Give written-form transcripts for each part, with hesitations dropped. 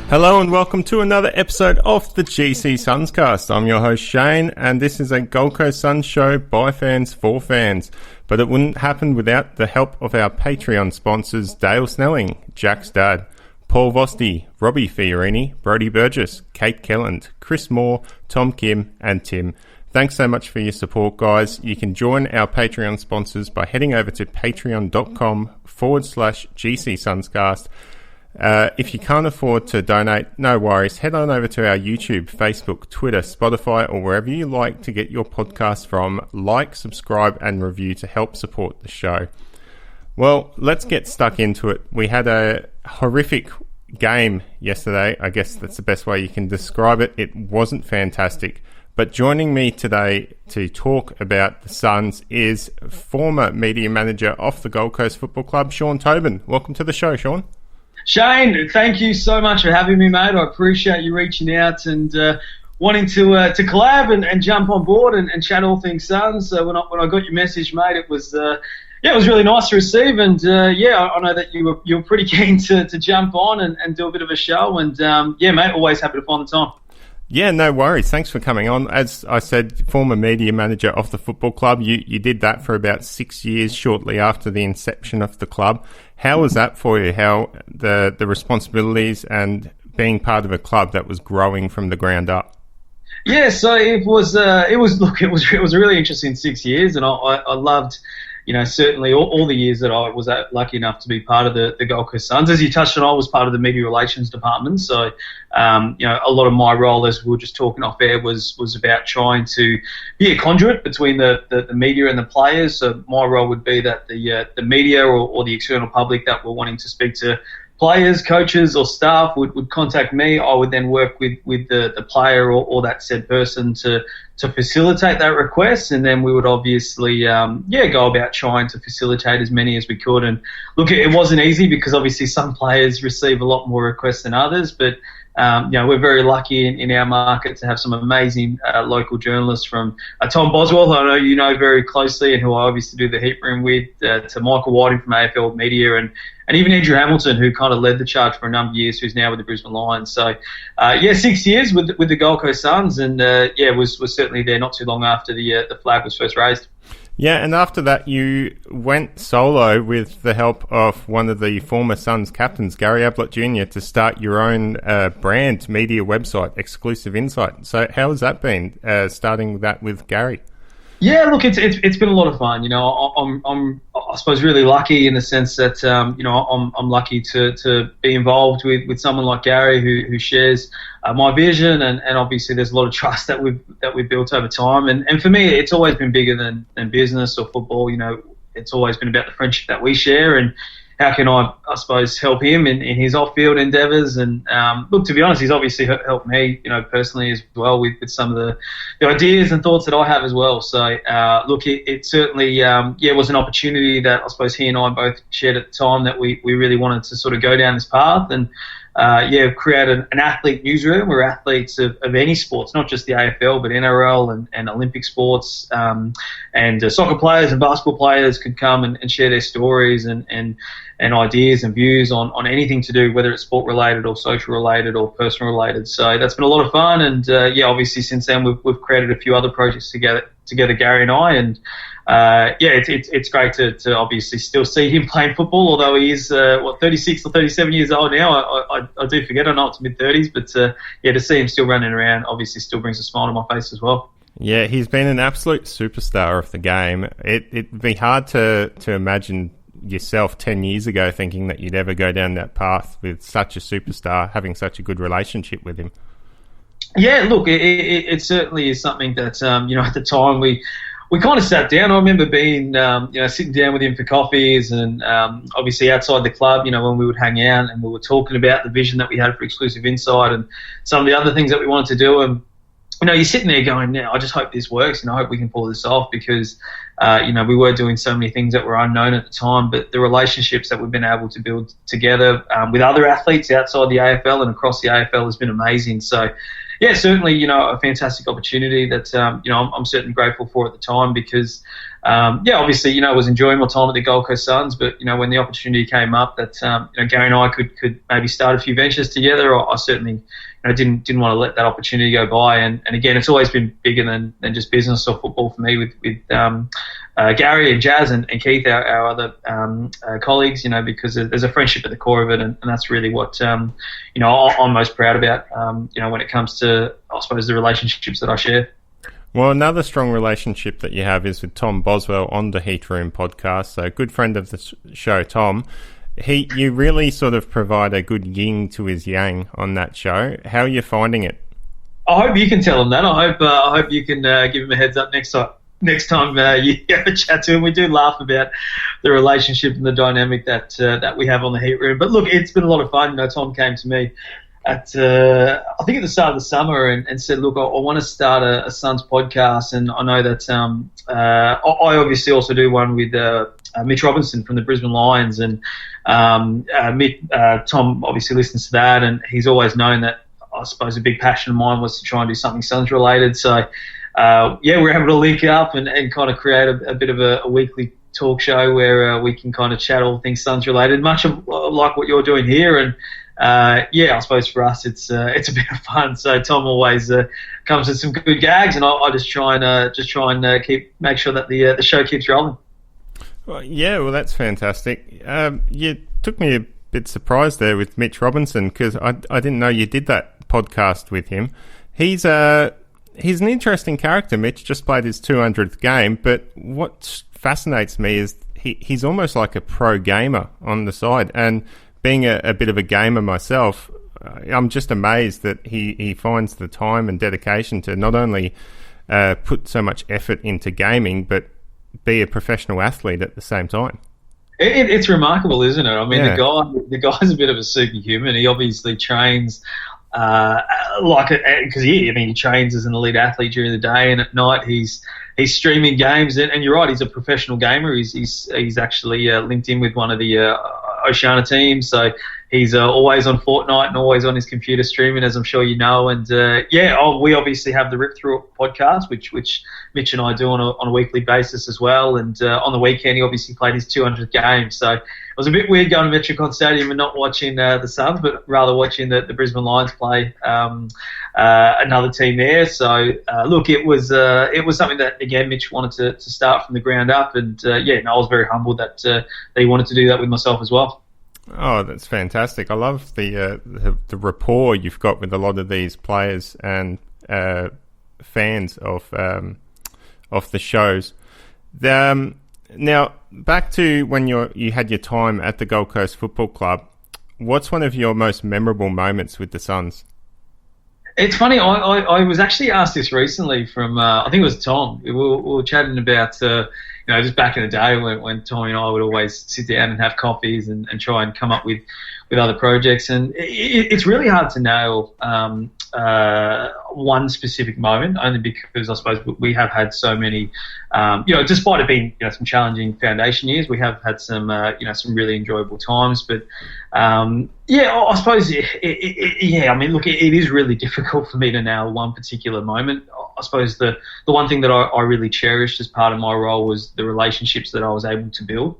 Hello and welcome to another episode of the GCSUNScast. I'm your host Shane, and this is a Gold Coast Suns show by fans for fans. But it wouldn't happen without the help of our Patreon sponsors Dale Snelling, Jack's dad, Paul Vosti, Robbie Fiorini, Brody Burgess, Kate Kelland, Chris Moore, Tom Kim and Tim. Thanks so much for your support, guys. You can join our Patreon sponsors by heading over to patreon.com/GCSUNScast. If you can't afford to donate, no worries. Head on over to our YouTube, Facebook, Twitter, Spotify, or wherever you like to get your podcast from. Like, subscribe, and review to help support the show. Well, let's get stuck into it. We had a horrific game yesterday. I guess that's the best way you can describe it. It wasn't fantastic. But joining me today to talk about the Suns is former media manager of the Gold Coast Football Club, Sean Tobin. Welcome to the show, Sean. Shane, thank you so much for having me, mate. I appreciate you reaching out and wanting to collab and jump on board and chat all things Suns. When I got your message, mate, it was it was really nice to receive. And I know that you were pretty keen to jump on and do a bit of a show. And mate, always happy to find the time. Yeah, no worries. Thanks for coming on. As I said, former media manager of the football club. You did that for about 6 years shortly after the inception of the club. How was that for you? How the responsibilities and being part of a club that was growing from the ground up? Yeah, so it was a really interesting 6 years, and I loved, certainly all the years that I was lucky enough to be part of the Gold Coast Suns. As you touched on, I was part of the media relations department. So, a lot of my role, as we were just talking off air, was about trying to be a conduit between the media and the players. So my role would be that the media or the external public that were wanting to speak to players, coaches or staff would contact me. I would then work with the player or that said person to facilitate that request, and then we would obviously go about trying to facilitate as many as we could. And look, it wasn't easy because obviously some players receive a lot more requests than others, but we're very lucky in our market to have some amazing local journalists from Tom Boswell, who I know you know very closely and who I obviously do the heat room with, to Michael Whiting from AFL Media, and even Andrew Hamilton, who kind of led the charge for a number of years, who's now with the Brisbane Lions. So, 6 years with the Gold Coast Suns, and was certainly there not too long after the flag was first raised. Yeah, and after that you went solo with the help of one of the former Suns captains, Gary Ablett Jr., to start your own brand media website, Exclusive Insight. So how has that been, starting that with Gary? Yeah, look, it's been a lot of fun. I'm I suppose really lucky in the sense that I'm lucky to be involved with someone like Gary who shares my vision, and obviously there's a lot of trust that we've built over time. And for me, it's always been bigger than business or football. It's always been about the friendship that we share and how can I suppose, help him in his off-field endeavours. And look, to be honest, he's obviously helped me, personally as well with some of the ideas and thoughts that I have as well. So, look, it certainly, was an opportunity that I suppose he and I both shared at the time, that we really wanted to sort of go down this path and, create an athlete newsroom where athletes of any sports, not just the AFL, but NRL and Olympic sports, and soccer players and basketball players could come and share their stories and ideas and views on anything to do, whether it's sport related or social related or personal related. So that's been a lot of fun. And obviously since then we've created a few other projects together, Gary and I. And it's great to obviously still see him playing football, although he is 36 or 37 years old now. I do forget, I know it's mid-30s, but to see him still running around obviously still brings a smile to my face as well. Yeah, he's been an absolute superstar of the game. It'd be hard to imagine yourself 10 years ago thinking that you'd ever go down that path with such a superstar, having such a good relationship with him. Yeah, look, it certainly is something that, at the time we kind of sat down. I remember being, sitting down with him for coffees and obviously outside the club, when we would hang out and we were talking about the vision that we had for Exclusive Insight and some of the other things that we wanted to do. And, you're sitting there going, I just hope this works and I hope we can pull this off because, we were doing so many things that were unknown at the time, but the relationships that we've been able to build together with other athletes outside the AFL and across the AFL has been amazing. So, yeah, certainly, a fantastic opportunity that, I'm certainly grateful for at the time because, obviously, I was enjoying my time at the Gold Coast Suns, but, when the opportunity came up that, Gary and I could maybe start a few ventures together, I certainly, didn't want to let that opportunity go by. And again, it's always been bigger than just business or football for me with Gary and Jazz and Keith, our other colleagues, because there's a friendship at the core of it, and that's really what I'm most proud about. When it comes to, I suppose, the relationships that I share. Well, another strong relationship that you have is with Tom Boswell on the Heat Room podcast. So, a good friend of the show, Tom. You really sort of provide a good yin to his yang on that show. How are you finding it? I hope you can tell him that. I hope you can give him a heads up next time you have a chat to him. We do laugh about the relationship and the dynamic that we have on the Heat Room. But look, it's been a lot of fun. Tom came to me at I think at the start of the summer and said, look, I want to start a Suns podcast, and I know that I obviously also do one with Mitch Robinson from the Brisbane Lions, and Tom obviously listens to that, and he's always known that I suppose a big passion of mine was to try and do something Suns related. So we're able to link up and kind of create a bit of a weekly talk show where we can kind of chat all things Suns related, much of like what you're doing here. And I suppose for us it's a bit of fun. So Tom always comes with some good gags, and I just try and make sure that the show keeps rolling. Well, that's fantastic. You took me a bit surprised there with Mitch Robinson, because I didn't know you did that podcast with him. He's an interesting character. Mitch just played his 200th game, but what fascinates me is he's almost like a pro gamer on the side. And being a bit of a gamer myself, I'm just amazed that he finds the time and dedication to not only put so much effort into gaming, but be a professional athlete at the same time. It's remarkable, isn't it? I mean, the guy's a bit of a superhuman. He obviously trains because he trains as an elite athlete during the day, and at night he's streaming games. And you're right, he's a professional gamer. He's actually linked in with one of the Oceania teams, so he's always on Fortnite and always on his computer streaming, as I'm sure you know. And we obviously have the Rip Through It podcast, which Mitch and I do on a weekly basis as well. And on the weekend, he obviously played his 200th game. So it was a bit weird going to Metricon Stadium and not watching the Suns, but rather watching the Brisbane Lions play another team there. So look, it was something that again Mitch wanted to start from the ground up, and I was very humbled that he wanted to do that with myself as well. Oh, that's fantastic! I love the rapport you've got with a lot of these players and fans of the shows. Now, back to when you had your time at the Gold Coast Football Club. What's one of your most memorable moments with the Suns? It's funny. I was actually asked this recently from I think it was Tom. We were chatting about just back in the day when Tommy and I would always sit down and have coffees and try and come up with other projects. And it's really hard to nail one specific moment, only because I suppose we have had so many, despite it being some challenging foundation years, we have had some some really enjoyable times. But I suppose it is really difficult for me to nail one particular moment. I suppose the one thing that I really cherished as part of my role was the relationships that I was able to build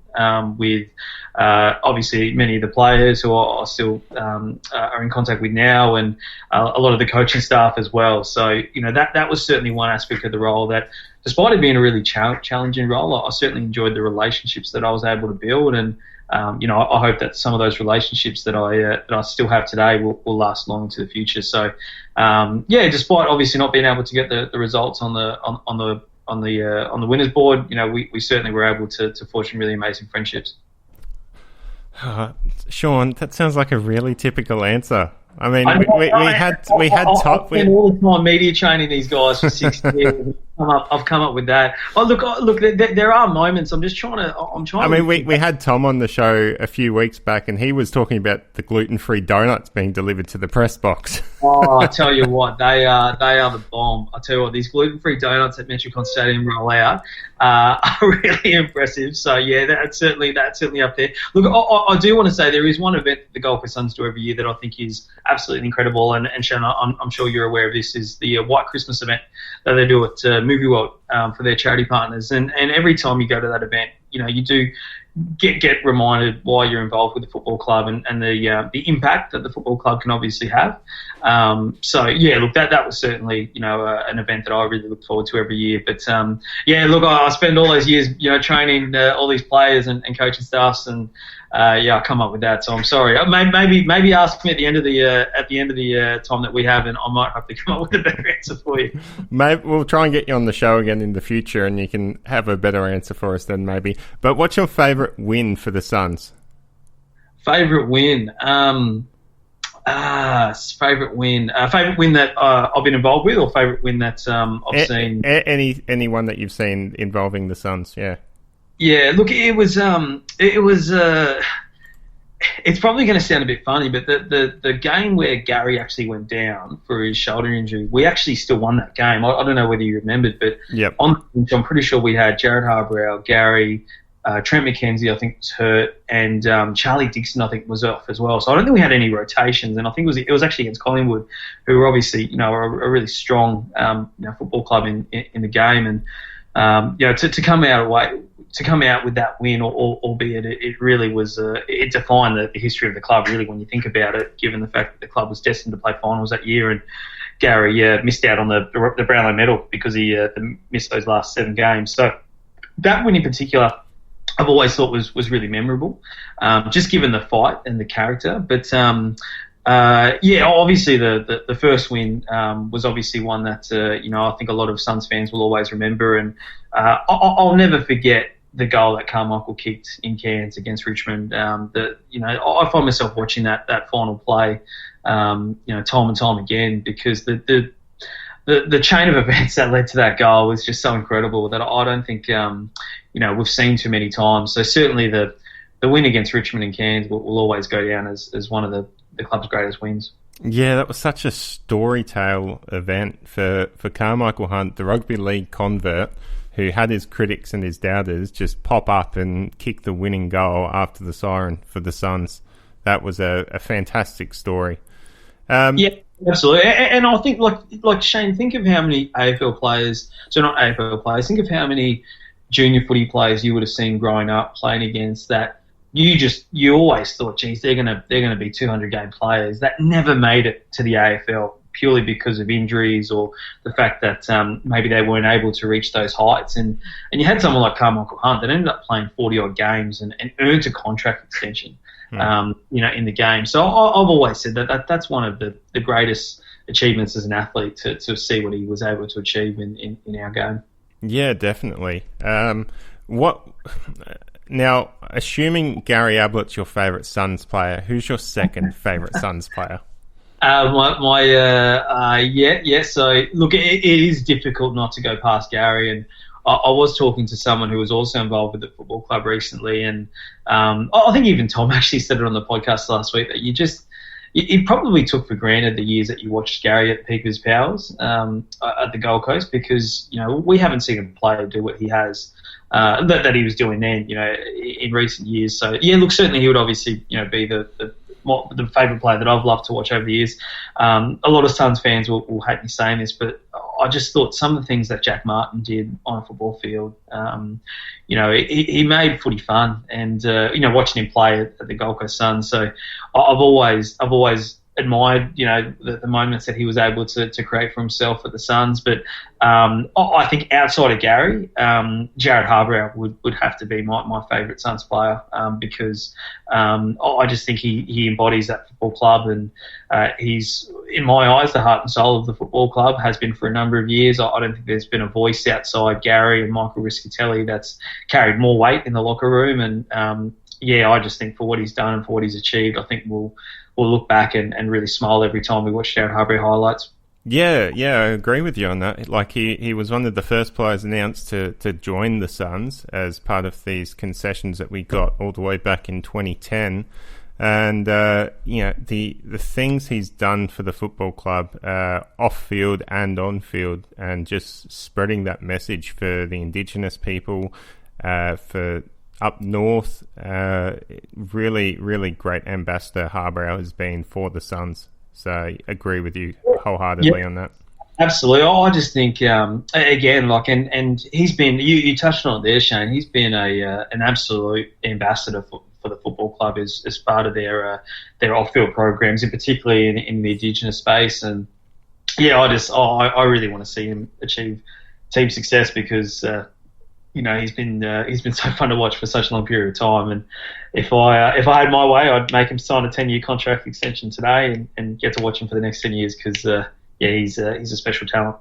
with obviously many of the players who I still are in contact with now, and a lot of the coaching staff as well. So that was certainly one aspect of the role that, despite it being a really challenging role, I certainly enjoyed the relationships that I was able to build, and I hope that some of those relationships that I still have today will last long into the future. So despite obviously not being able to get the results on the winners board, we certainly were able to forge some really amazing friendships. Sean, that sounds like a really typical answer. I mean, we had all the time media training these guys for 6 years. I've come up with that. Look. There are moments. I'm just trying to. I mean, we had Tom on the show a few weeks back, and he was talking about the gluten-free donuts being delivered to the press box. Oh, I tell you what, they are the bomb. I tell you what, these gluten-free donuts at Metricon Stadium roll out are really impressive. So yeah, that's certainly up there. Look, I do want to say there is one event that the Gold Coast Suns do every year that I think is absolutely incredible, and Sean, I'm sure you're aware of this, is the White Christmas event that they do at Movie World for their charity partners. And every time you go to that event, you do get reminded why you're involved with the football club and the impact that the football club can obviously have. So yeah, look, that was certainly an event that I really look forward to every year. But yeah, look, I spend all those years training all these players and coaching staffs, and I come up with that. So I'm sorry. Maybe ask me at the end of the time that we have, and I might have to come up with a better answer for you. Maybe we'll try and get you on the show again in the future, and you can have a better answer for us then, maybe. But what's your favourite win for the Suns? Favourite win. Favourite win. Favourite win that I've been involved with, or favourite win that I've seen. Any one that you've seen involving the Suns. Yeah. Yeah, look, it was. It's probably going to sound a bit funny, but the game where Gary actually went down for his shoulder injury, we actually still won that game. I don't know whether you remembered, but yep. On the bench, I'm pretty sure we had Jared Harbrow, Gary, Trent McKenzie, I think was hurt, and Charlie Dixon, I think, was off as well. So I don't think we had any rotations, and I think it was actually against Collingwood, who were obviously a really strong football club in the game, and to come out with that win, albeit it really was, it defined the history of the club, really, when you think about it, given the fact that the club was destined to play finals that year, and Gary missed out on the Brownlow medal because he missed those last 7 games. So that win in particular, I've always thought was really memorable, just given the fight and the character. But obviously the first win was obviously one that I think a lot of Suns fans will always remember, and I'll never forget the goal that Carmichael kicked in Cairns against Richmond. I find myself watching that final play, time and time again, because the chain of events that led to that goal was just so incredible that I don't think we've seen too many times. So certainly the win against Richmond and Cairns will always go down as one of the club's greatest wins. Yeah, that was such a story tale event for Carmichael Hunt, the rugby league convert, who had his critics and his doubters just pop up and kick the winning goal after the siren for the Suns. That was a fantastic story. Yeah, absolutely. And I think, like Shane, think of how many AFL players, so not AFL players, think of how many junior footy players you would have seen growing up playing against that. You always thought, geez, they're gonna be 200 game players that never made it to the AFL, purely because of injuries or the fact that maybe they weren't able to reach those heights. And you had someone like Carmichael Hunt that ended up playing 40-odd games and earned a contract extension, in the game. So I've always said that's one of the greatest achievements as an athlete to see what he was able to achieve in our game. Yeah, definitely. Now, assuming Gary Ablett's your favourite Suns player, who's your second favourite Suns player? So look, it is difficult not to go past Gary, and I was talking to someone who was also involved with the football club recently, and I think even Tom actually said it on the podcast last week that you probably took for granted the years that you watched Gary at the peak of his powers at the Gold Coast, because we haven't seen him play or do what he has that he was doing then in recent years. So yeah, look, certainly he would obviously be the favourite player that I've loved to watch over the years. A lot of Suns fans will hate me saying this, but I just thought some of the things that Jack Martin did on a football field, he made footy fun, and watching him play at the Gold Coast Suns. So I've always admired the moments that he was able to create for himself at the Suns. But I think outside of Gary, Jared Harbrow would have to be my favourite Suns player, because I just think he embodies that football club, and he's, in my eyes, the heart and soul of the football club, has been for a number of years. I don't think there's been a voice outside Gary and Michael Riscatelli that's carried more weight in the locker room. And I just think for what he's done and for what he's achieved, I think we'll look back and really smile every time we watch Jared Harbrow highlights. Yeah, I agree with you on that. Like he was one of the first players announced to join the Suns as part of these concessions that we got all the way back in 2010. And the things he's done for the football club, off field and on field, and just spreading that message for the Indigenous people, for up north, really, really great ambassador Harbrow has been for the Suns. So I agree with you wholeheartedly on that. Absolutely. I just think, again, like, and he's been, you touched on it there, Shane, he's been an absolute ambassador for the football club as part of their off-field programs, and particularly in the Indigenous space. And yeah, I really want to see him achieve team success because, he's been so fun to watch for such a long period of time. And if I had my way, I'd make him sign a 10-year contract extension today and get to watch him for the next 10 years because, he's a special talent.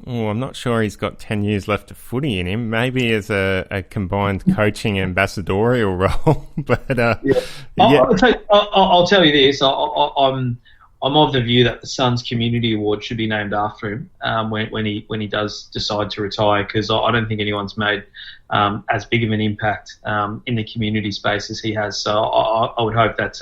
Oh, I'm not sure he's got 10 years left of footy in him. Maybe as a combined coaching ambassadorial role. But I'll tell you this. I'm of the view that the Suns Community Award should be named after him when he does decide to retire, because I don't think anyone's made as big of an impact in the community space as he has. So I would hope that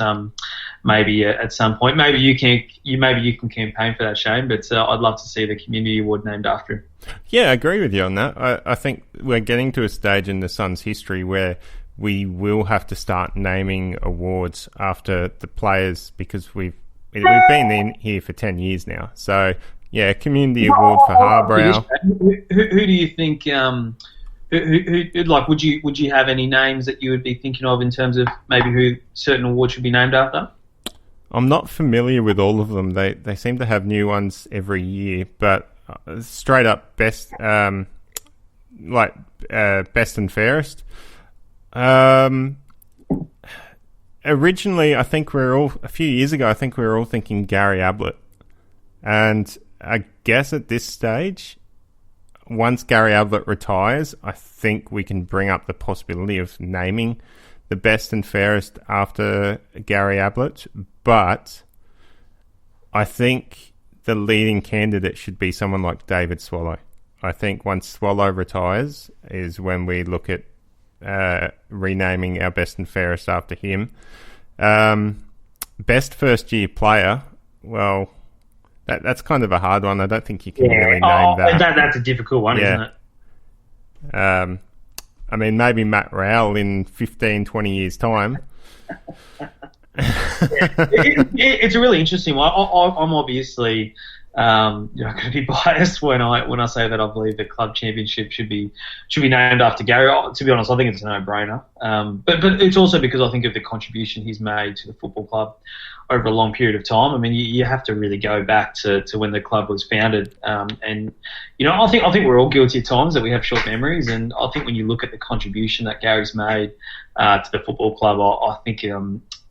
maybe at some point, maybe you can campaign for that, Shane. But I'd love to see the Community Award named after him. Yeah, I agree with you on that. I think we're getting to a stage in the Suns' history where we will have to start naming awards after the players, because we've been in here for 10 years now. So, yeah, Community Award for Harbrow. Who do you think, would you have any names that you would be thinking of in terms of maybe who certain awards should be named after? I'm not familiar with all of them. They seem to have new ones every year, but straight up best and fairest. Originally, a few years ago, I think we were all thinking Gary Ablett. And I guess at this stage, once Gary Ablett retires, I think we can bring up the possibility of naming the best and fairest after Gary Ablett. But I think the leading candidate should be someone like David Swallow. I think once Swallow retires is when we look at renaming our best and fairest after him. Best first year player, well, that's kind of a hard one. I don't think you can really name that. That's a difficult one, isn't it? I mean, maybe Matt Rowell in 15, 20 years' time. It's a really interesting one. I'm obviously going to be biased when I say that I believe the club championship should be named after Gary. To be honest, I think it's a no-brainer. But it's also because I think of the contribution he's made to the football club over a long period of time. I mean, you have to really go back to when the club was founded. And I think we're all guilty at times that we have short memories. And I think when you look at the contribution that Gary's made to the football club, I think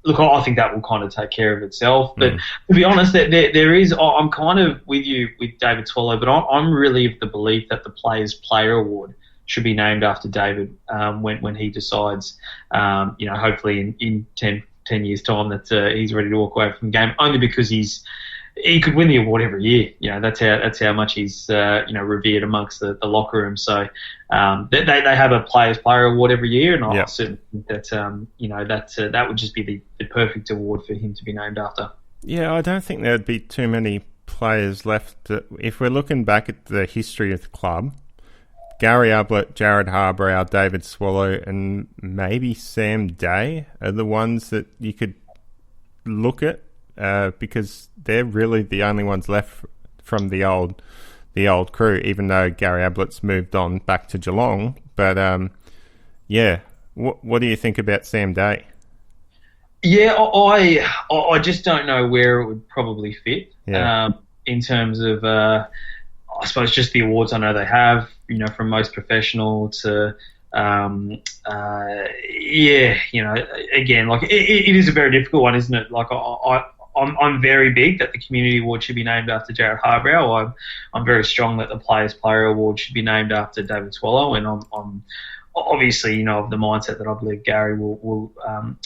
I think that will kind of take care of itself. But to be honest, there is. I'm kind of with you with David Swallow, but I'm really of the belief that the Players Player Award should be named after David when he decides, hopefully in 10 years' time that he's ready to walk away from the game. Only because he could win the award every year. That's how much he's revered amongst the locker room. So they have a Players Player Award every year, and I certainly think that that would just be the perfect award for him to be named after. Yeah, I don't think there'd be too many players left. If we're looking back at the history of the club, Gary Ablett, Jared Harbrow, David Swallow, and maybe Sam Day are the ones that you could look at. Because they're really the only ones left from the old crew, even though Gary Ablett's moved on back to Geelong. But what do you think about Sam Day? Yeah, I just don't know where it would probably fit in terms of I suppose just the awards I know they have. From most professional to again, like it is a very difficult one, isn't it? Like I'm very big that the Community Award should be named after Jared Harbrow. I'm very strong that the Players Player Award should be named after David Swallow, and I'm obviously of the mindset that I believe Gary will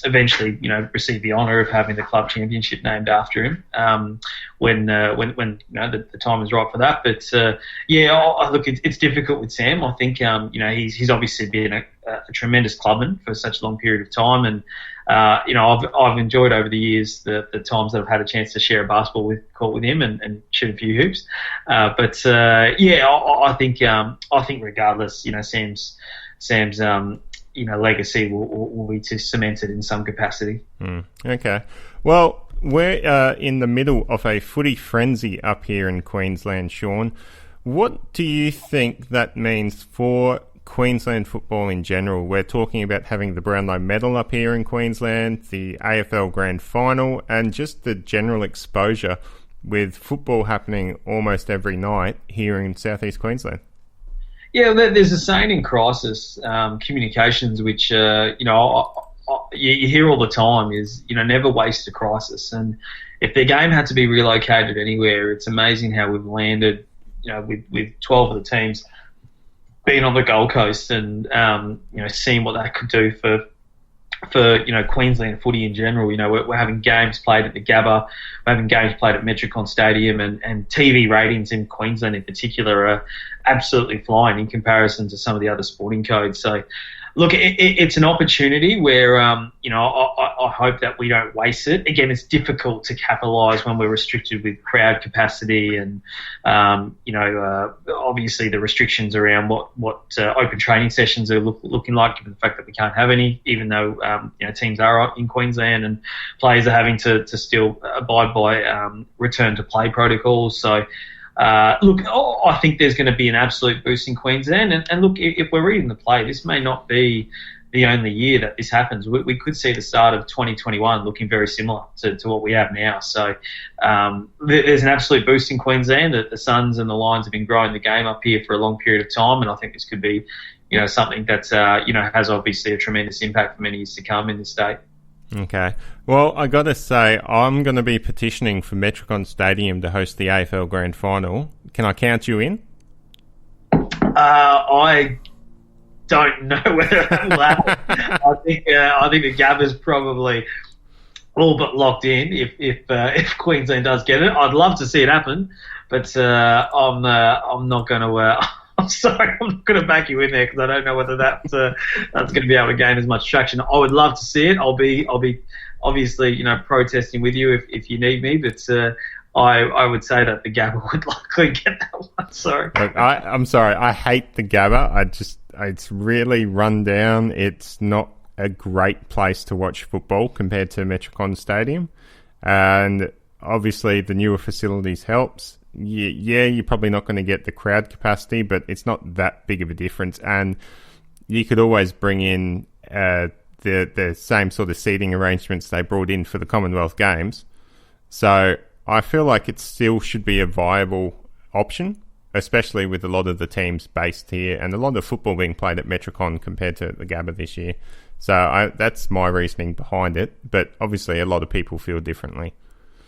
eventually receive the honour of having the club championship named after him the time is right for that. But look, it's difficult with Sam. I think he's obviously been a tremendous clubman for such a long period of time, and I've enjoyed over the years the times that I've had a chance to share a basketball court with him and shoot a few hoops. I think regardless, Sam's legacy will be to cement it in some capacity. Okay. Well, we're in the middle of a footy frenzy up here in Queensland, Sean. What do you think that means for Queensland football in general? We're talking about having the Brownlow medal up here in Queensland, the AFL Grand Final, and just the general exposure with football happening almost every night here in southeast Queensland. Yeah, there's a saying in crisis communications, which you hear all the time, is never waste a crisis. And if the game had to be relocated anywhere, it's amazing how we've landed, with 12 of the teams being on the Gold Coast and seeing what that could do for Queensland footy in general. We're having games played at the Gabba, we're having games played at Metricon Stadium, and TV ratings in Queensland in particular are absolutely flying in comparison to some of the other sporting codes. So, look, it's an opportunity where I hope that we don't waste it. Again, it's difficult to capitalise when we're restricted with crowd capacity and obviously the restrictions around what open training sessions are looking like, given the fact that we can't have any, even though teams are in Queensland and players are having to still abide by return to play protocols. So. I think there's going to be an absolute boost in Queensland. And look, if we're reading the play, this may not be the only year that this happens. We could see the start of 2021 looking very similar to what we have now. So there's an absolute boost in Queensland. The Suns and the Lions have been growing the game up here for a long period of time, and I think this could be something that has obviously a tremendous impact for many years to come in the state. Okay. Well, I got to say, I'm going to be petitioning for Metricon Stadium to host the AFL Grand Final. Can I count you in? I don't know whether that will happen. I think the Gabba's probably all but locked in if Queensland does get it. I'd love to see it happen, but I'm not going to. I'm sorry, I'm not going to back you in there because I don't know whether that's going to be able to gain as much traction. I would love to see it. I'll be obviously protesting with you if you need me, but I would say that the Gabba would likely get that one. Sorry. Look, I'm sorry. I hate the Gabba. It's really run down. It's not a great place to watch football compared to Metricon Stadium, and obviously the newer facilities helps. Yeah, you're probably not going to get the crowd capacity, but it's not that big of a difference. And you could always bring in the same sort of seating arrangements they brought in for the Commonwealth Games. So I feel like it still should be a viable option, especially with a lot of the teams based here and a lot of football being played at Metricon compared to the Gabba this year. So that's my reasoning behind it. But obviously a lot of people feel differently.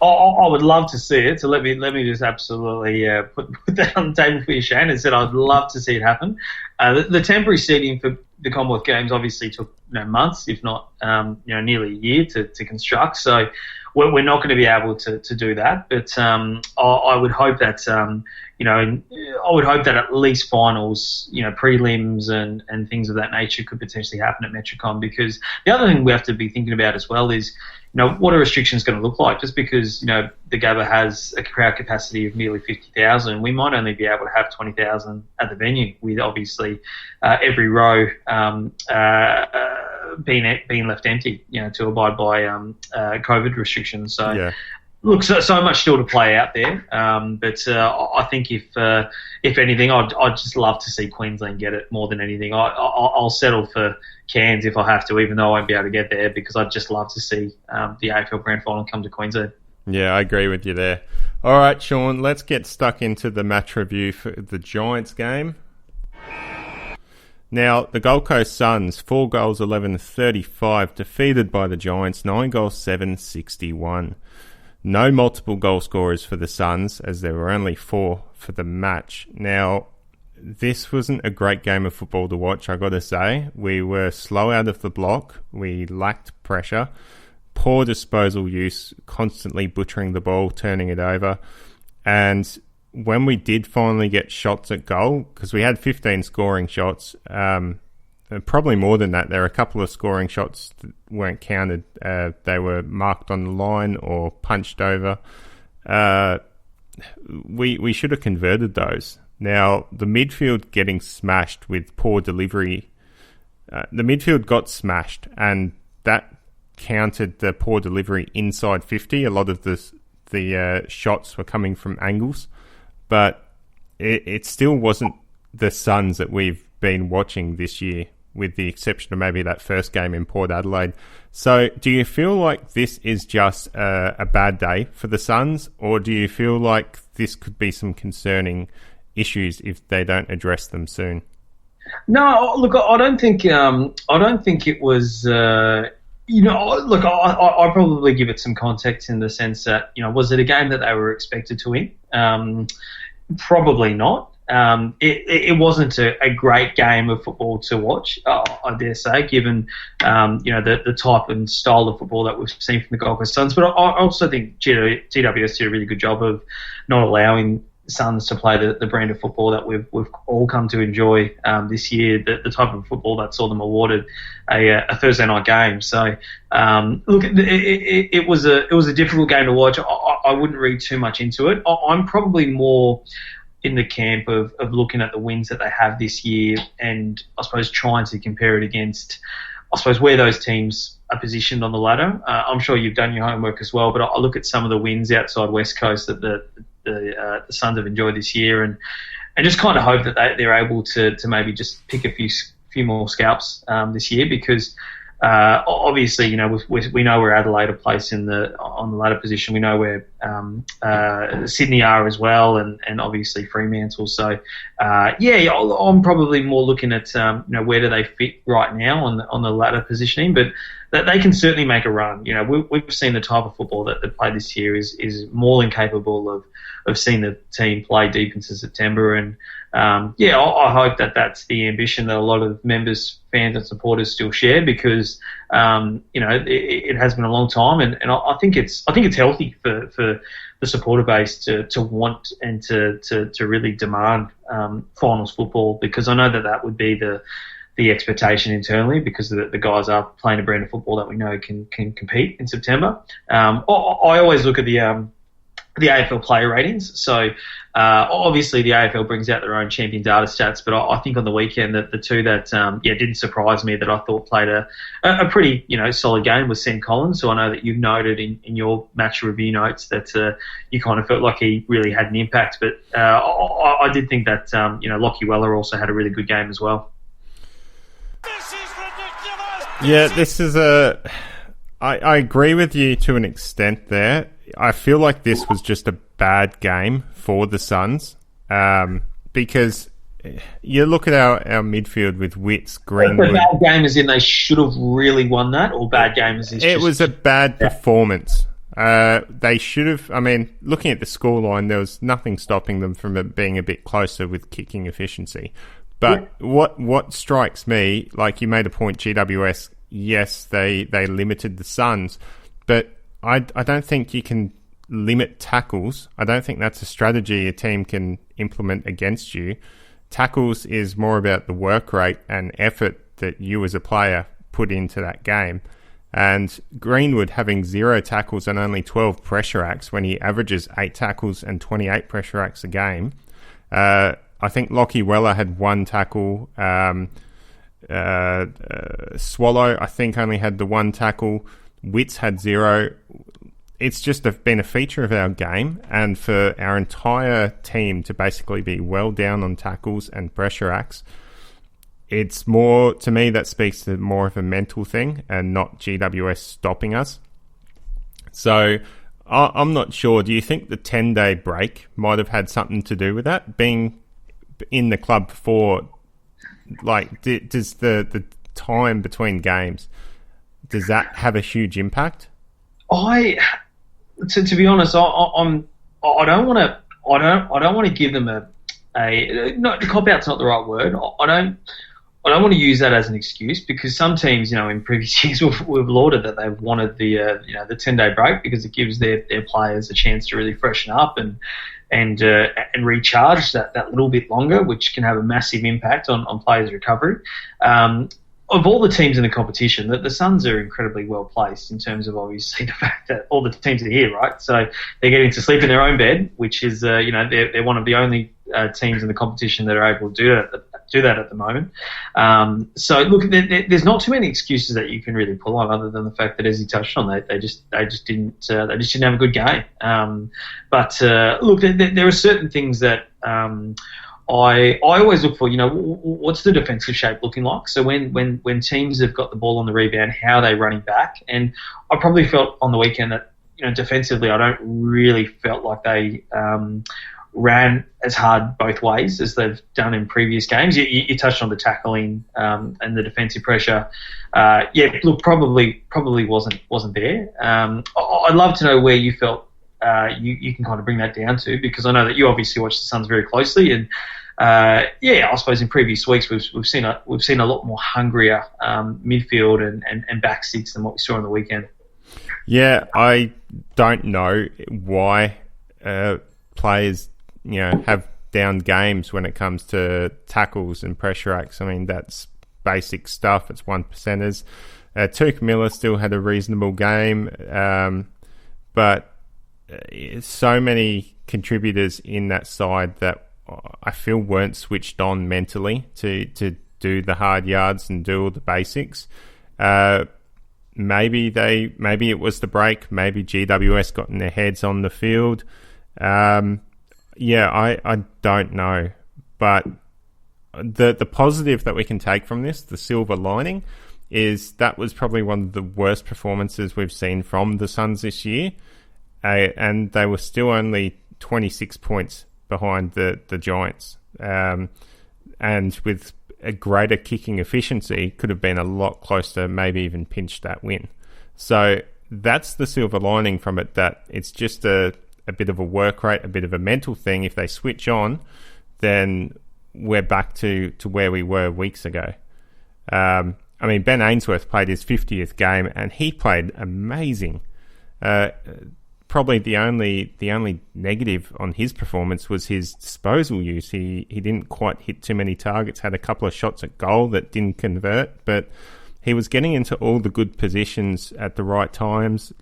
I would love to see it. So let me just absolutely put that on the table for you, Shane, and said I'd love to see it happen. The temporary seating for the Commonwealth Games obviously took months, if not nearly a year to construct. So we're not going to be able to do that. But I would hope that I would hope that at least finals, prelims and things of that nature could potentially happen at Metricon, because the other thing we have to be thinking about as well is, what are restrictions going to look like? Just because, the Gabba has a crowd capacity of nearly 50,000, we might only be able to have 20,000 at the venue, with obviously every row being left empty, to abide by COVID restrictions. So, yeah. Look, so much still to play out there, but I think if anything, I'd just love to see Queensland get it more than anything. I'll settle for Cairns if I have to, even though I won't be able to get there, because I'd just love to see the AFL Grand Final come to Queensland. Yeah, I agree with you there. All right, Sean, let's get stuck into the match review for the Giants game. Now, the Gold Coast Suns, 4 goals, 11-35, defeated by the Giants, 9 goals, 7-61. No multiple goal scorers for the Suns, as there were only 4 for the match. Now, this wasn't a great game of football to watch, I got to say. We were slow out of the block. We lacked pressure. poor disposal use, constantly butchering the ball, turning it over. And when we did finally get shots at goal, because we had 15 scoring shots, probably more than that. There are a couple of scoring shots that weren't counted. They were marked on the line or punched over. We should have converted those. Now, the midfield getting smashed with poor delivery, the midfield got smashed, and that counted the poor delivery inside 50. A lot of the shots were coming from angles, but it still wasn't the Suns that we've been watching this year, with the exception of maybe that first game in Port Adelaide. So do you feel like this is just a bad day for the Suns, or do you feel like this could be some concerning issues if they don't address them soon? No, look, I don't think it was. Look, I probably give it some context in the sense that, was it a game that they were expected to win? Probably not. It wasn't a great game of football to watch, I dare say, given the type and style of football that we've seen from the Gold Coast Suns. But I also think GWS did a really good job of not allowing Suns to play the brand of football that we've all come to enjoy this year, the type of football that saw them awarded a Thursday night game. So look, it was a difficult game to watch. I wouldn't read too much into it. I'm probably more in the camp of looking at the wins that they have this year, and I suppose trying to compare it against, I suppose, where those teams are positioned on the ladder. I'm sure you've done your homework as well, but I look at some of the wins outside West Coast that the Suns have enjoyed this year, and just kind of hope that they're able to maybe just pick a few more scalps this year, because obviously, we know where Adelaide are placed on the ladder position. We know where Sydney are as well, and obviously Fremantle. So I'm probably more looking at where do they fit right now on the ladder positioning, but that they can certainly make a run. We've seen the type of football that they play this year is more than capable of seeing the team play deep into September, and I hope that that's the ambition that a lot of members, fans, and supporters still share, because it has been a long time, and I think it's healthy for the supporter base to want and to really demand finals football, because I know that would be the expectation internally, because the guys are playing a brand of football that we know can compete in September. I always look at the AFL player ratings. So obviously the AFL brings out their own champion data stats, but I think on the weekend that the two that didn't surprise me, that I thought played a pretty solid game, was Sam Collins. So I know that you've noted in your match review notes that you kind of felt like he really had an impact, but I did think that Lachie Weller also had a really good game as well. This is ridiculous! Yeah, this is I agree with you to an extent there. I feel like this was just a bad game for the Suns, because you look at our midfield with Witts, Greenwood. Bad game as in they should have really won that, or bad game as in it was a bad performance. They should have. I mean, looking at the scoreline, there was nothing stopping them from it being a bit closer with kicking efficiency. But what strikes me, like you made a point, GWS, yes, they limited the Suns, but I don't think you can limit tackles. I don't think that's a strategy a team can implement against you. Tackles is more about the work rate and effort that you as a player put into that game. And Greenwood having 0 tackles and only 12 pressure acts when he averages 8 tackles and 28 pressure acts a game. I think Lachie Weller had 1 tackle. Swallow, I think, only had the 1 tackle. Witts had 0. It's just been a feature of our game, and for our entire team to basically be well down on tackles and pressure acts, it's more, to me, that speaks to more of a mental thing and not GWS stopping us. So I'm not sure. Do you think the 10-day break might have had something to do with that? Being in the club for, like, does the time between games, does that have a huge impact? To be honest, I don't want to give them a no, cop out's not the right word. I don't want to use that as an excuse, because some teams, in previous years we've lauded that they've wanted the 10-day break, because it gives their players a chance to really freshen up and recharge that little bit longer, which can have a massive impact on players' recovery. Of all the teams in the competition, the Suns are incredibly well placed in terms of obviously the fact that all the teams are here, right? So they're getting to sleep in their own bed, which is they're one of the only teams in the competition that are able to do that at the moment. So look, there's not too many excuses that you can really pull on, other than the fact that, as you touched on, they just didn't have a good game. But look, there are certain things that I always look for, what's the defensive shape looking like? So when teams have got the ball on the rebound, how are they running back? And I probably felt on the weekend that, defensively, I don't really felt like they ran as hard both ways as they've done in previous games. You touched on the tackling and the defensive pressure. Look, probably wasn't there. I'd love to know where you felt you can kind of bring that down to, because I know that you obviously watch the Suns very closely, and I suppose in previous weeks we've seen a lot more hungrier midfield and back six than what we saw on the weekend. Yeah, I don't know why players have down games when it comes to tackles and pressure acts. I mean, that's basic stuff. It's 1%ers. Tuke Miller still had a reasonable game, but so many contributors in that side that I feel weren't switched on mentally to do the hard yards and do all the basics. Maybe it was the break. Maybe GWS got in their heads on the field. I don't know. But the positive that we can take from this, the silver lining, is that was probably one of the worst performances we've seen from the Suns this year. And they were still only 26 points behind the Giants. And with a greater kicking efficiency, could have been a lot closer, maybe even pinched that win. So that's the silver lining from it, that it's just a bit of a work rate, a bit of a mental thing. If they switch on, then we're back to where we were weeks ago. Ben Ainsworth played his 50th game, and he played amazing. Probably the only negative on his performance was his disposal use. He didn't quite hit too many targets, had a couple of shots at goal that didn't convert, but he was getting into all the good positions at the right times,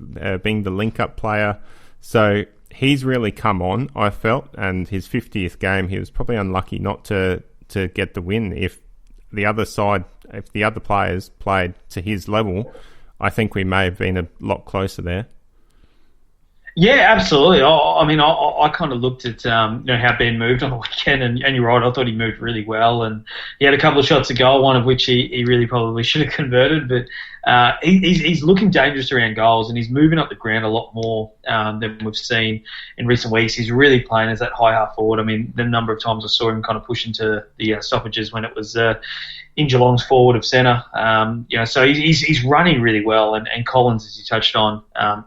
being the link-up player. So he's really come on, I felt, and his 50th game, he was probably unlucky not to get the win. If the other players played to his level, I think we may have been a lot closer there. Yeah, absolutely. I kind of looked at how Ben moved on the weekend, and you're right. I thought he moved really well, and he had a couple of shots at goal, one of which he really probably should have converted. But he's looking dangerous around goals, and he's moving up the ground a lot more than we've seen in recent weeks. He's really playing as that high half forward. I mean, the number of times I saw him kind of push into the stoppages when it was in Geelong's forward of centre. So he's running really well, and Collins, as you touched on,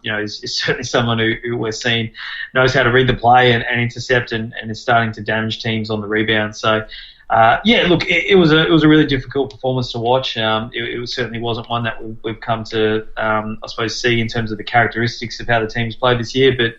is certainly someone who we're seeing knows how to read the play and intercept, and is starting to damage teams on the rebound. So it was a really difficult performance to watch. It certainly wasn't one that we've come to see in terms of the characteristics of how the teams played this year. But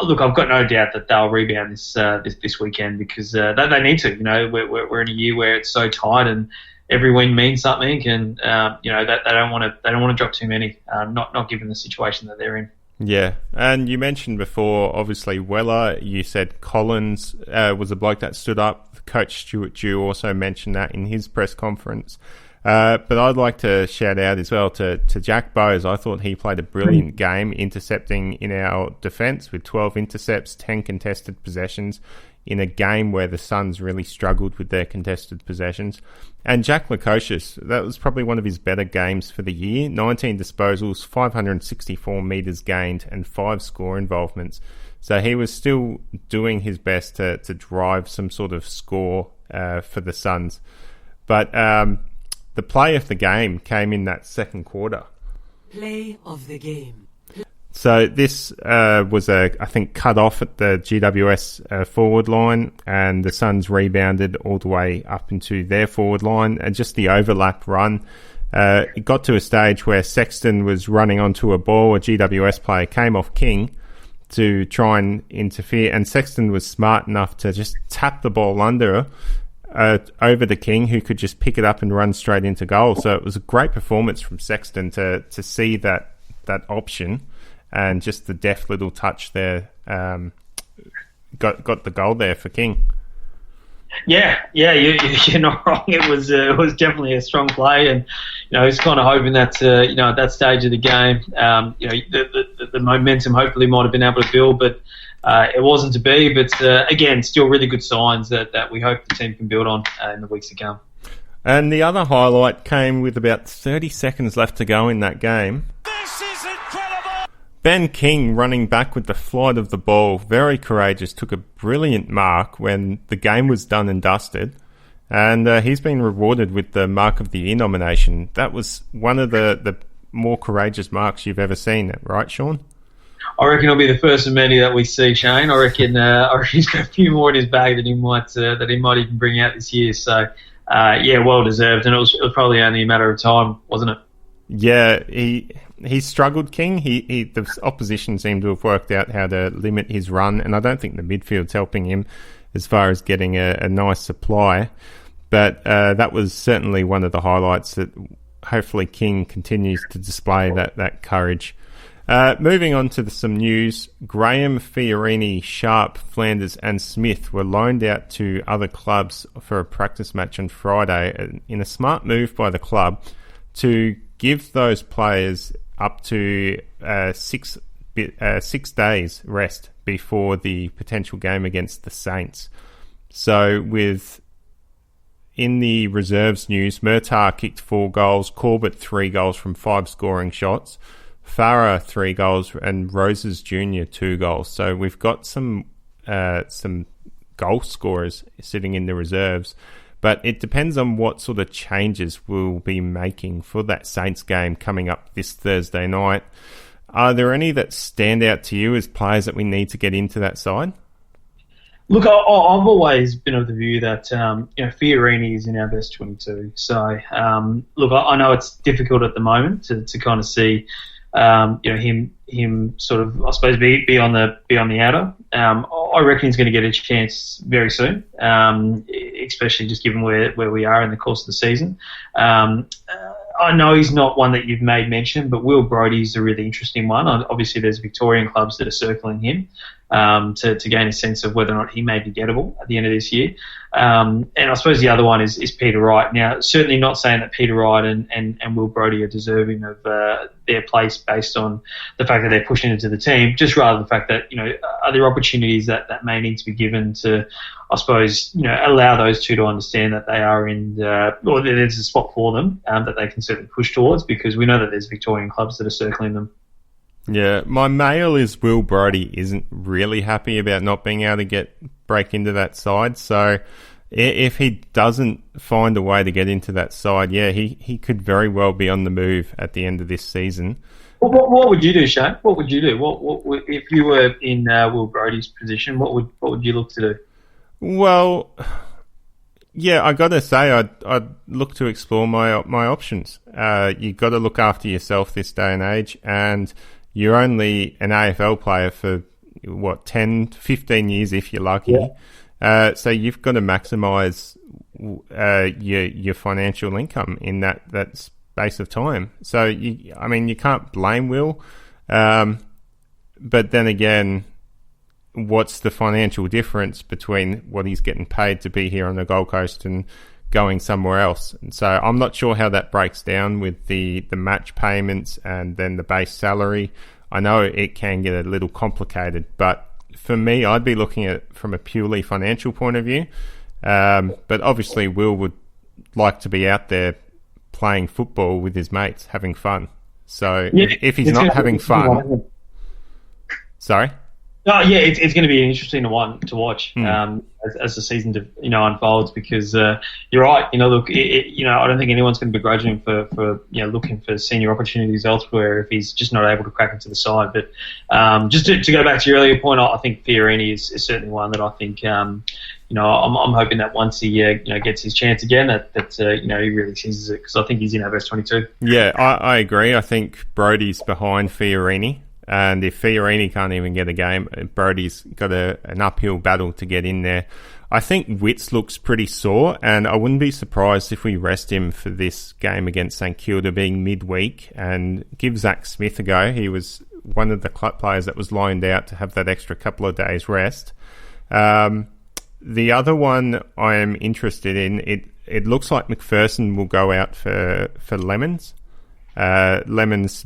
look, I've got no doubt that they'll rebound this weekend, because they need to. We're in a year where it's so tight, and every win means something, and that they don't want to drop too many. Not given the situation that they're in. Yeah, and you mentioned before, obviously, Weller. You said Collins was a bloke that stood up. Coach Stuart Dew also mentioned that in his press conference. But I'd like to shout out as well to Jack Bowes. I thought he played a brilliant game, intercepting in our defence with 12 intercepts, 10 contested possessions, in a game where the Suns really struggled with their contested possessions. And Jack Lukosius, that was probably one of his better games for the year. 19 disposals, 564 metres gained, and 5 score involvements. So he was still doing his best to drive some sort of score for the Suns. But the play of the game came in that second quarter. Play of the game. So this was I think, cut off at the GWS forward line, and the Suns rebounded all the way up into their forward line, and just the overlap run. It got to a stage where Sexton was running onto a ball. A GWS player came off King to try and interfere, and Sexton was smart enough to just tap the ball under over the King, who could just pick it up and run straight into goal. So it was a great performance from Sexton to see that option, and just the deft little touch there got the goal there for King. Yeah, you're not wrong. It was definitely a strong play, and he's kind of hoping that at that stage of the game, the momentum hopefully might have been able to build, but it wasn't to be. But again, still really good signs that we hope the team can build on in the weeks to come. And the other highlight came with about 30 seconds left to go in that game. This is incredible! Ben King, running back with the flight of the ball, very courageous, took a brilliant mark when the game was done and dusted. And he's been rewarded with the Mark of the Year nomination. That was one of the more courageous marks you've ever seen, right, Sean? I reckon it'll be the first of many that we see, Shane. I reckon he's got a few more in his bag that he might even bring out this year. So, well deserved, and it was probably only a matter of time, wasn't it? Yeah, he struggled, King. The opposition seemed to have worked out how to limit his run, and I don't think the midfield's helping him as far as getting a nice supply. But that was certainly one of the highlights, that hopefully King continues to display that courage. Moving on to some news, Graham, Fiorini, Sharp, Flanders and Smith were loaned out to other clubs for a practice match on Friday in a smart move by the club to give those players up to 6 days rest before the potential game against the Saints. So in the reserves news, Murtagh kicked 4 goals, Corbett 3 goals from 5 scoring shots, Farah 3 goals, and Roses Jr. 2 goals. So we've got some goal scorers sitting in the reserves, but it depends on what sort of changes we'll be making for that Saints game coming up this Thursday night. Are there any that stand out to you as players that we need to get into that side? Look, I've always been of the view that Fiorini is in our best 22. So look, I know it's difficult at the moment to kind of see him sort of, I suppose, be on the outer. I reckon he's going to get a chance very soon, especially just given where we are in the course of the season. I know he's not one that you've made mention, but Will Brodie's a really interesting one. Obviously, there's Victorian clubs that are circling him to gain a sense of whether or not he may be gettable at the end of this year. And I suppose the other one is Peter Wright. Now, certainly not saying that Peter Wright and Will Brodie are deserving of their place based on the fact that they're pushing into the team, just rather the fact that, are there opportunities that may need to be given to, I suppose, allow those two to understand that they are or there's a spot for them that they can certainly push towards, because we know that there's Victorian clubs that are circling them. Yeah, my mail is Will Brodie isn't really happy about not being able to break into that side. So if he doesn't find a way to get into that side, he could very well be on the move at the end of this season. What would you do, Shane? What would you do? What if you were in Will Brodie's position? What would you look to do? Well, yeah, I got to say, I'd look to explore my options. You got to look after yourself this day and age, and you're only an AFL player for 10, 15 years if you're lucky. Yeah. So you've got to maximise your financial income in that space of time. So you can't blame Will, but then again, what's the financial difference between what he's getting paid to be here on the Gold Coast and going somewhere else? And so I'm not sure how that breaks down with the match payments and then the base salary. I know it can get a little complicated, but for me, I'd be looking at it from a purely financial point of view. But obviously, Will would like to be out there playing football with his mates, having fun. So if he's not having fun... Sorry? Oh yeah, it's going to be an interesting one to watch as the season unfolds, because you're right. Look, I don't think anyone's going to begrudge him for looking for senior opportunities elsewhere if he's just not able to crack into the side. But just to go back to your earlier point, I think Fiorini is certainly one that I think I'm hoping that once he gets his chance again, that he really seizes it, because I think he's in our best 22. Yeah, I agree. I think Brodie's behind Fiorini. And if Fiorini can't even get a game, Brodie's got an uphill battle to get in there. I think Witts looks pretty sore, and I wouldn't be surprised if we rest him for this game against St Kilda being midweek and give Zach Smith a go. He was one of the club players that was lined out to have that extra couple of days rest. The other one I am interested in, it looks like McPherson will go out for Lemons. Lemons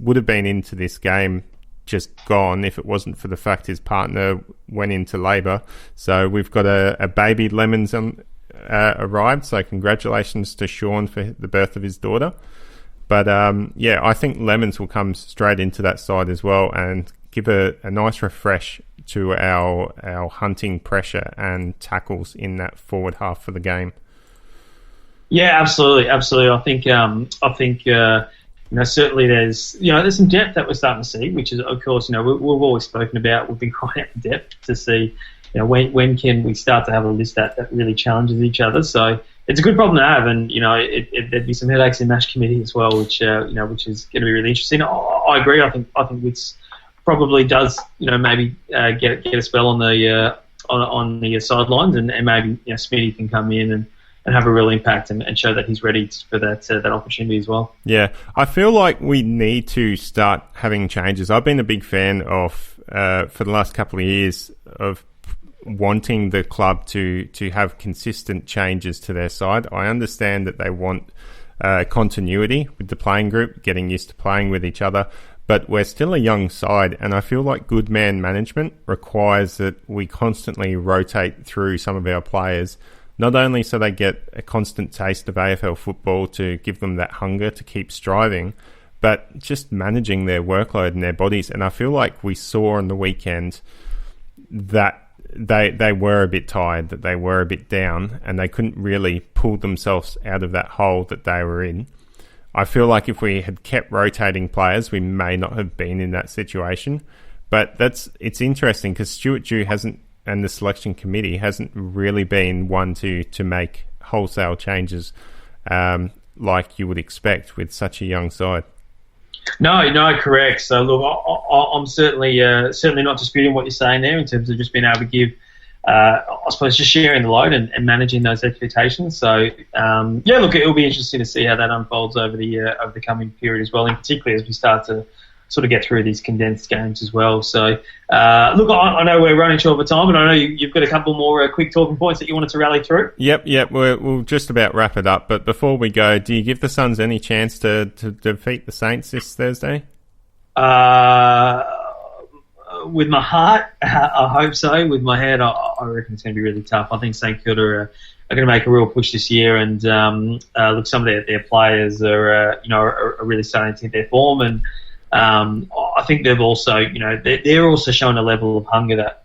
would have been into this game, just gone, if it wasn't for the fact his partner went into labour. So we've got a baby Lemons arrived, so congratulations to Sean for the birth of his daughter. But I think Lemons will come straight into that side as well and give a nice refresh to our hunting pressure and tackles in that forward half for the game. Yeah, absolutely. I think certainly there's some depth that we're starting to see, which is, of course, we've always spoken about. We've been crying out for depth to see, when can we start to have a list that really challenges each other. So it's a good problem to have, and there'd be some headaches in match committee as well, which is going to be really interesting. I agree. I think Witts probably does maybe get a spell on the sidelines, and maybe Smitty can come in and have a real impact and show that he's ready for that opportunity as well. Yeah, I feel like we need to start having changes. I've been a big fan of, for the last couple of years, of wanting the club to have consistent changes to their side. I understand that they want continuity with the playing group, getting used to playing with each other, but we're still a young side, and I feel like good man management requires that we constantly rotate through some of our players, not only so they get a constant taste of AFL football to give them that hunger to keep striving, but just managing their workload and their bodies. And I feel like we saw on the weekend that they were a bit tired, that they were a bit down, and they couldn't really pull themselves out of that hole that they were in. I feel like if we had kept rotating players, we may not have been in that situation. But it's interesting because Stuart Dew and the selection committee hasn't really been one to make wholesale changes like you would expect with such a young side. No, correct. So look, I'm certainly not disputing what you're saying there in terms of just being able to give, I suppose, just sharing the load and managing those expectations. So look, it'll be interesting to see how that unfolds over the coming period as well, and particularly as we start to sort of get through these condensed games as well. So, look, I know we're running short of time, and I know you've got a couple more quick talking points that you wanted to rally through. Yep. We'll just about wrap it up. But before we go, do you give the Suns any chance to defeat the Saints this Thursday? With my heart, I hope so. With my head, I reckon it's going to be really tough. I think St Kilda are going to make a real push this year, and look, some of their players are really starting to hit their form, and I think they've also, they're also showing a level of hunger that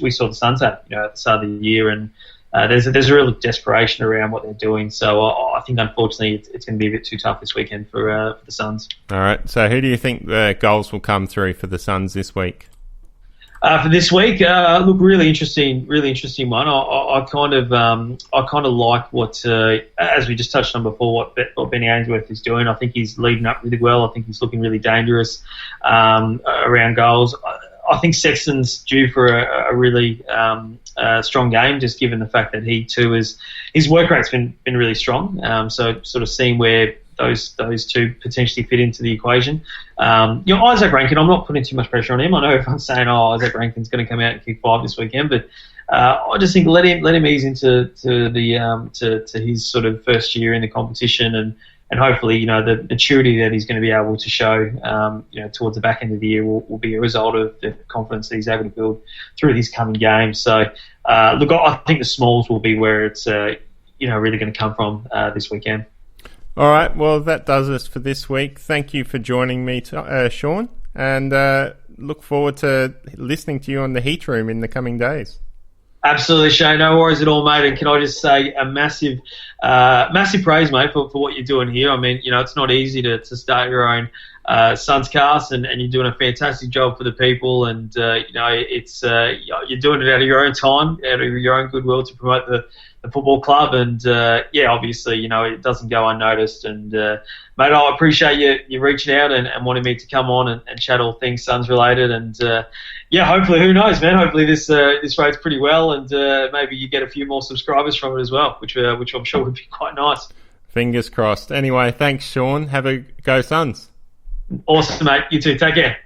we saw the Suns have, at the start of the year, and there's a real desperation around what they're doing. So I think, unfortunately, it's going to be a bit too tough this weekend for the Suns. All right. So who do you think the goals will come through for the Suns this week? For this week, look, really interesting one. I kind of like what, as we just touched on before, what Benny Ainsworth is doing. I think he's leading up really well. I think he's looking really dangerous around goals. I think Sexton's due for a really strong game, just given the fact that he too his work rate's been really strong. So sort of seeing where those two potentially fit into the equation. Isaac Rankin, I'm not putting too much pressure on him. I know everyone's saying, Isaac Rankin's going to come out and kick 5 this weekend, but I just think let him ease into to his sort of first year in the competition, and hopefully, the maturity that he's going to be able to show, towards the back end of the year will be a result of the confidence that he's able to build through these coming games. So, look, I think the smalls will be where it's, really going to come from this weekend. All right, well, that does us for this week. Thank you for joining me, Sean. And look forward to listening to you on the Heat Room in the coming days. Absolutely, Shane. No worries at all, mate. And can I just say a massive praise, mate, for what you're doing here. I mean, it's not easy to start your own Sunscast, and you're doing a fantastic job for the people. And it's you're doing it out of your own time, out of your own goodwill to promote the football club. And obviously, it doesn't go unnoticed. And mate, I appreciate you reaching out and wanting me to come on and chat all things Suns related. And hopefully, who knows, man? Hopefully this rates pretty well, and maybe you get a few more subscribers from it as well, which I'm sure would be quite nice. Fingers crossed. Anyway, thanks, Sean. Have a go, Suns. Awesome, mate. You too. Take care.